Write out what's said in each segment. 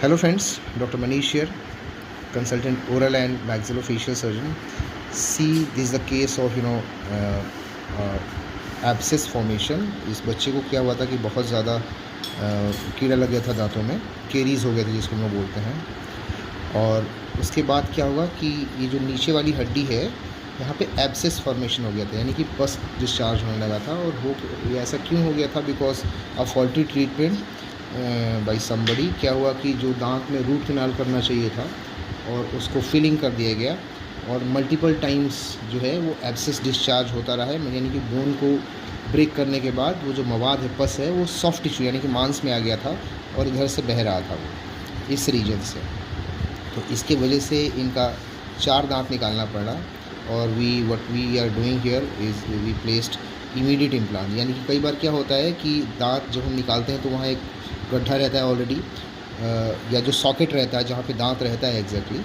Hello friends, Dr. Manish here, consultant oral and maxillofacial surgeon. See, this is the case of abscess formation. इस बच्चे को क्या हुआ था कि बहुत ज़्यादा कीड़ा लग गया था दांतों में, केरीज हो गए थे जिसको हम लोग बोलते हैं। और उसके बाद क्या हुआ कि ये जो नीचे वाली हड्डी है यहाँ पे एब्सेस फॉर्मेशन हो गया था, यानी कि पस डिस्चार्ज होने लगा था। और ये ऐसा क्यों हो गया था? Because a faulty treatment by somebody. क्या हुआ कि जो दांत में रूट कैनाल करना चाहिए था और उसको फिलिंग कर दिया गया, और मल्टीपल टाइम्स जो है वो एब्सेस डिस्चार्ज होता रहा है, यानी कि बोन को ब्रेक करने के बाद वो जो मवाद है, पस है, वो सॉफ्ट टिश्यू यानी कि मांस में आ गया था और इधर से बह रहा था वो इस रीजन से। तो इसके वजह से इनका 4 दांत निकालना पड़ा। और what we are doing here is we placed immediate implant. यानी कि कई बार क्या होता है कि दांत जब हम निकालते हैं तो वहाँ एक गड्ढा रहता है ऑलरेडी, या जो सॉकेट रहता है जहाँ पे दांत रहता है एग्जैक्टली,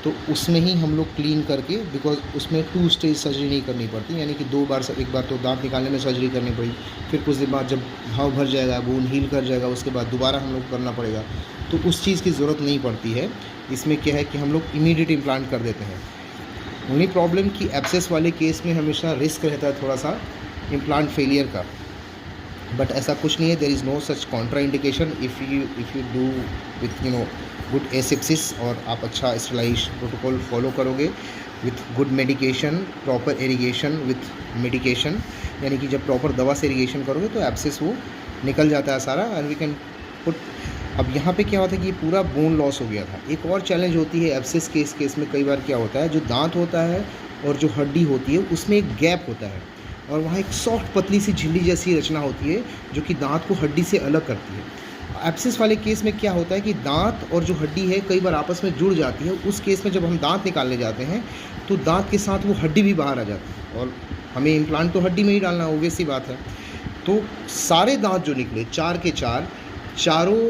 तो उसमें ही हम लोग क्लीन करके, बिकॉज उसमें 2 स्टेज सर्जरी नहीं करनी पड़ती, यानी कि 2 बार एक बार तो दांत निकालने में सर्जरी करनी पड़ी, फिर कुछ दिन बाद जब घाव भर जाएगा, बोन हील कर जाएगा, उसके बाद दोबारा हम लोग करना पड़ेगा। तो उस चीज़ की ज़रूरत नहीं पड़ती है। इसमें क्या है कि हम लोग इमीडिएट इम्प्लांट कर देते हैं। ओनली प्रॉब्लम कि एब्सेस वाले केस में हमेशा रिस्क रहता है थोड़ा सा इम्प्लांट फेलियर का, बट ऐसा कुछ नहीं है। There is no such contraindication if you do with good asepsis, और आप अच्छा स्टेलाइजेशन प्रोटोकॉल फॉलो करोगे with good medication, proper irrigation with medication, यानी कि जब प्रॉपर दवा से इरिगेशन करोगे तो एब्सेस वो निकल जाता है सारा, एंड वी कैन पुट। अब यहाँ पे क्या होता है कि पूरा बोन लॉस हो गया था। एक और चैलेंज होती है एब्सेस के इस केस में, कई बार क्या होता है, जो दांत होता है और जो हड्डी होती है उसमें एक गैप होता है, और वहाँ एक सॉफ्ट पतली सी झिल्ली जैसी रचना होती है जो कि दांत को हड्डी से अलग करती है। एब्सेस वाले केस में क्या होता है कि दांत और जो हड्डी है कई बार आपस में जुड़ जाती है। उस केस में जब हम दांत निकालने जाते हैं तो दांत के साथ वो हड्डी भी बाहर आ जाती है, और हमें इम्प्लांट तो हड्डी में ही डालना, ऑब्वियस सी बात है। तो सारे दांत जो निकले 4 के 4 चारों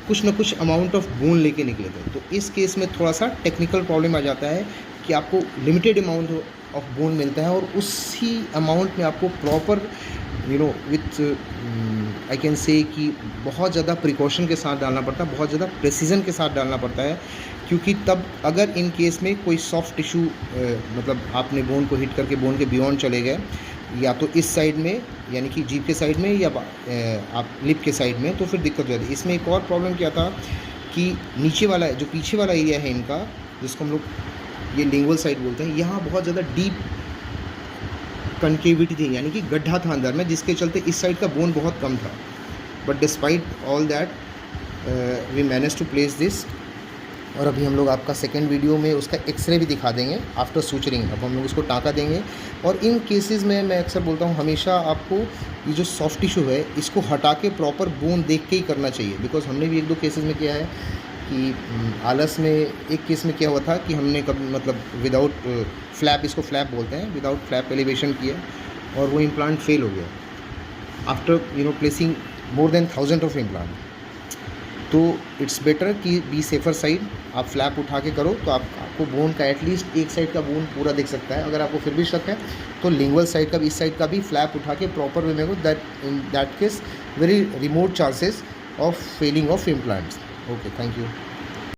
कुछ ना कुछ अमाउंट ऑफ बोन लेके निकले थे। तो इस केस में थोड़ा सा टेक्निकल प्रॉब्लम आ जाता है कि आपको लिमिटेड अमाउंट ऑफ बोन मिलता है, और उसी अमाउंट में आपको proper with I can say कि बहुत ज़्यादा प्रिकॉशन के साथ डालना पड़ता है, बहुत ज़्यादा प्रेसिजन के साथ डालना पड़ता है। क्योंकि तब अगर इन केस में कोई सॉफ्ट टिश्यू मतलब आपने बोन को हिट करके बोन के बियॉन्ड चले गए, या तो इस साइड में यानी कि जीभ के साइड में, या आप लिप के साइड में, तो फिर दिक्कत हो जाती है। इसमें एक और प्रॉब्लम क्या था कि नीचे वाला जो पीछे वाला एरिया है इनका, जिसको हम लोग ये लिंगुअल साइड बोलते हैं, यहाँ बहुत ज़्यादा डीप कनकेविटी थी, यानी कि गड्ढा था अंदर में, जिसके चलते इस साइड का बोन बहुत कम था। But despite all that we manage to place this. और अभी हम लोग आपका सेकेंड वीडियो में उसका एक्सरे भी दिखा देंगे आफ्टर सूचरिंग। अब हम लोग उसको टाँका देंगे। और इन केसेस में मैं अक्सर बोलता हूँ, हमेशा आपको ये जो सॉफ्ट टिश्यू है इसको हटा के प्रॉपर बोन देख के ही करना चाहिए। बिकॉज हमने भी 1-2 केसेस में किया है कि आलस में, एक केस में क्या हुआ था कि हमने कभी मतलब विदाउट फ्लैप, इसको फ्लैप बोलते हैं, विदाउट फ्लैप एलिवेशन किया और वो इम्प्लांट फेल हो गया after placing more than 1000 of implant. तो इट्स बेटर कि बी सेफर साइड, आप फ्लैप उठा के करो तो आपको बोन का एटलीस्ट एक साइड का बोन पूरा दिख सकता है। अगर आपको फिर भी शक है तो लिंगुअल साइड का भी, इस साइड का भी फ्लैप उठा के प्रॉपर वे में, that in that case very remote chances of Fehling of implants. Okay, thank you.